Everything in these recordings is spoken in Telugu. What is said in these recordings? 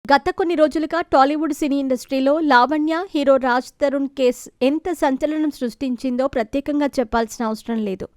గత కొన్ని రోజులుగా టాలీవుడ్ సినీ ఇండస్ట్రీలో లావణ్య, హీరో రాజ్ తరుణ్ కేసు ఎంత సంచలనం సృష్టించిందో ప్రత్యేకంగా చెప్పాల్సిన అవసరం లేదు.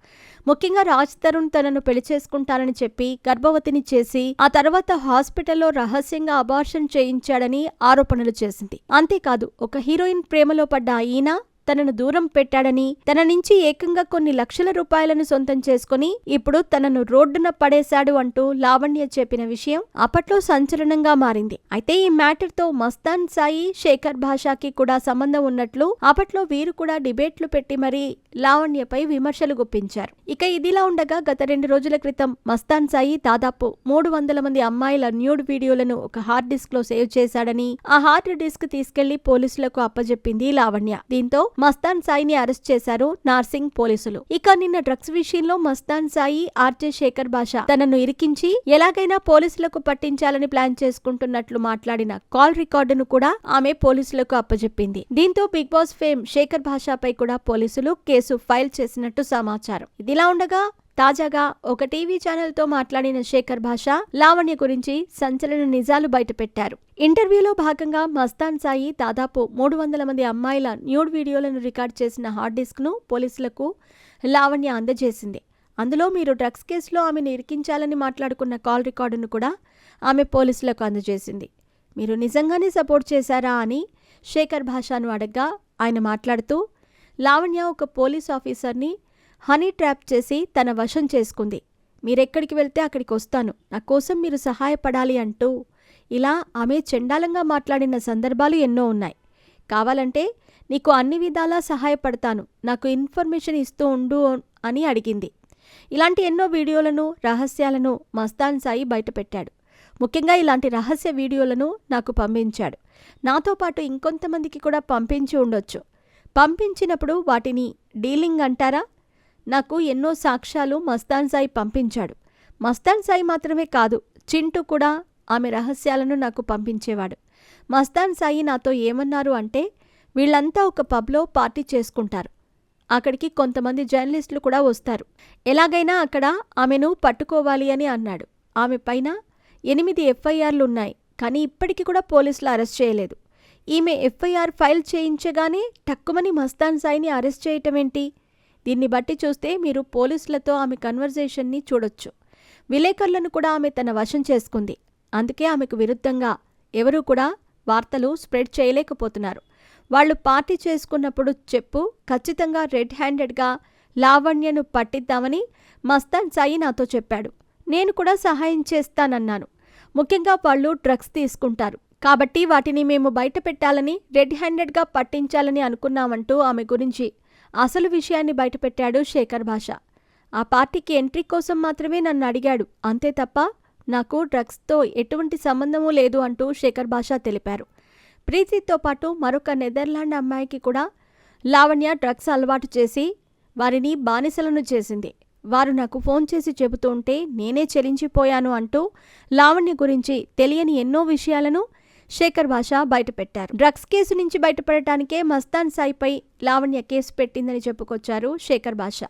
ముఖ్యంగా రాజ్ తరుణ్ తనను పెళ్లి చేసుకుంటానని చెప్పి గర్భవతిని చేసి ఆ తర్వాత హాస్పిటల్లో రహస్యంగా అబార్షన్ చేయించాడని ఆరోపణలు చేసింది. అంతేకాదు, ఒక హీరోయిన్ ప్రేమలో పడ్డ ఈయన తనను దూరం పెట్టాడని, తన నుంచి ఏకంగా కొన్ని లక్షల రూపాయలను సొంతం చేసుకుని ఇప్పుడు తనను రోడ్డున పడేశాడు అంటూ లావణ్య చెప్పిన విషయం అప్పట్లో సంచలనంగా మారింది. అయితే ఈ మ్యాటర్ తో మస్తాన్ సాయి, శేఖర్ భాషాకి కూడా సంబంధం ఉన్నట్లు అప్పట్లో వీరు కూడా డిబేట్లు పెట్టి మరీ లావణ్యపై విమర్శలు గుప్పించారు. ఇక ఇదిలా ఉండగా గత 2 రోజుల క్రితం మస్తాన్ సాయి దాదాపు 300 మంది అమ్మాయిల న్యూడ్ వీడియోలను ఒక హార్డ్ డిస్క్ లో సేవ్ చేశాడని, ఆ హార్డ్ డిస్క్ తీసుకెళ్లి పోలీసులకు అప్పజెప్పింది లావణ్య. దీంతో మస్తాన్ సాయిని అరెస్ట్ చేశారు నార్సింగ్ పోలీసులు. ఇక నిన్న డ్రగ్స్ విషయంలో మస్తాన్ సాయి, ఆర్జే శేఖర్ భాష తనను ఇరికించి ఎలాగైనా పోలీసులకు పట్టించాలని ప్లాన్ చేసుకుంటున్నట్లు మాట్లాడిన కాల్ రికార్డును కూడా ఆమె పోలీసులకు అప్పజెప్పింది. దీంతో బిగ్ బాస్ ఫేమ్ శేఖర్ భాషపై కూడా పోలీసులు కేసు ఫైల్ చేసినట్టు సమాచారం. ఇదిలా ఉండగా తాజాగా ఒక టీవీ ఛానల్ తో మాట్లాడిన శేఖర్ భాష లావణ్య గురించి సంచలన నిజాలు బయటపెట్టారు. ఇంటర్వ్యూలో భాగంగా మస్తాన్ సాయి దాదాపు 300 మంది అమ్మాయిల న్యూడ్ వీడియోలను రికార్డ్ చేసిన హార్డ్ డిస్క్ ను పోలీసులకు లావణ్య అందజేసింది. అందులో మీరు డ్రగ్స్ కేసులో ఆమెను ఇరికించాలని మాట్లాడుకున్న కాల్ రికార్డును కూడా ఆమె పోలీసులకు అందజేసింది. మీరు నిజంగానే సపోర్ట్ చేశారా అని శేఖర్ భాషను అడగ్గా ఆయన మాట్లాడుతూ, లావణ్య ఒక పోలీస్ ఆఫీసర్ని హనీ ట్రాప్ చేసి తన వశం చేసుకుంది. మీరెక్కడికి వెళ్తే అక్కడికి వస్తాను, నా కోసం మీరు సహాయపడాలి అంటూ ఇలా ఆమె చెండాలంగా మాట్లాడిన సందర్భాలు ఎన్నో ఉన్నాయి. కావాలంటే నీకు అన్ని విధాలా సహాయపడతాను, నాకు ఇన్ఫర్మేషన్ ఇస్తూ ఉండు అని అడిగింది. ఇలాంటి ఎన్నో వీడియోలను, రహస్యాలను మస్తాన్ సాయి బయటపెట్టాడు. ముఖ్యంగా ఇలాంటి రహస్య వీడియోలను నాకు పంపించాడు. నాతో పాటు ఇంకొంతమందికి కూడా పంపించి ఉండొచ్చు. పంపించినప్పుడు వాటిని డీలింగ్ అంటారా? నాకు ఎన్నో సాక్ష్యాలు మస్తాన్ సాయి పంపించాడు. మస్తాన్ సాయి మాత్రమే కాదు, చింటూ కూడా ఆమె రహస్యాలను నాకు పంపించేవాడు. మస్తాన్ సాయి నాతో ఏమన్నారు అంటే, వీళ్ళంతా ఒక పబ్లో పార్టీ చేసుకుంటారు. అక్కడికి కొంతమంది జర్నలిస్టులు కూడా వస్తారు. ఎలాగైనా అక్కడ ఆమెను పట్టుకోవాలి అని అన్నాడు. ఆమె పైన 8 ఎఫ్ఐఆర్లున్నాయి. కానీ ఇప్పటికీ కూడా పోలీసులు అరెస్ట్ చేయలేదు. ఈమె ఎఫ్ఐఆర్ ఫైల్ చేయించగానే టక్కుమని మస్తాన్ సాయిని అరెస్ట్ చేయటమేంటి? దీన్ని బట్టి చూస్తే మీరు పోలీసులతో ఆమె కన్వర్జేషన్ని చూడొచ్చు. విలేకరులను కూడా ఆమె తన వశం చేసుకుంది. అందుకే ఆమెకు విరుద్ధంగా ఎవరూ కూడా వార్తలు స్ప్రెడ్ చేయలేకపోతున్నారు. వాళ్ళు పార్టీ చేసుకున్నప్పుడు చెప్పు, ఖచ్చితంగా రెడ్ హ్యాండెడ్గా లావణ్యను పట్టిద్దామని మస్తాన్ సాయి నాతో చెప్పాడు. నేను కూడా సహాయం చేస్తానన్నాను. ముఖ్యంగా వాళ్ళు డ్రగ్స్ తీసుకుంటారు కాబట్టి వాటిని మేము బయట పెట్టాలని, రెడ్ హ్యాండెడ్గా పట్టించాలని అనుకున్నామంటూ ఆమె గురించి అసలు విషయాన్ని బయటపెట్టాడు శేఖర్ భాష. ఆ పార్టీకి ఎంట్రీ కోసం మాత్రమే నన్ను అడిగాడు, అంతే తప్ప నాకు డ్రగ్స్తో ఎటువంటి సంబంధమూ లేదు అంటూ శేఖర్ భాష తెలిపారు. ప్రీతితో పాటు మరొక నెదర్లాండ్ అమ్మాయికి కూడా లావణ్య డ్రగ్స్ అలవాటు చేసి వారిని బానిసలను చేసింది. వారు నాకు ఫోన్ చేసి చెబుతూ ఉంటే నేనే చెలించిపోయాను అంటూ లావణ్య గురించి తెలియని ఎన్నో విషయాలను శేఖర్ భాష బయటపెట్టారు. డ్రగ్స్ కేసు నుంచి బయటపడటానికే మస్తాన్ సాయిపై లావణ్య కేసు పెట్టిందని చెప్పుకొచ్చారు శేఖర్ భాష.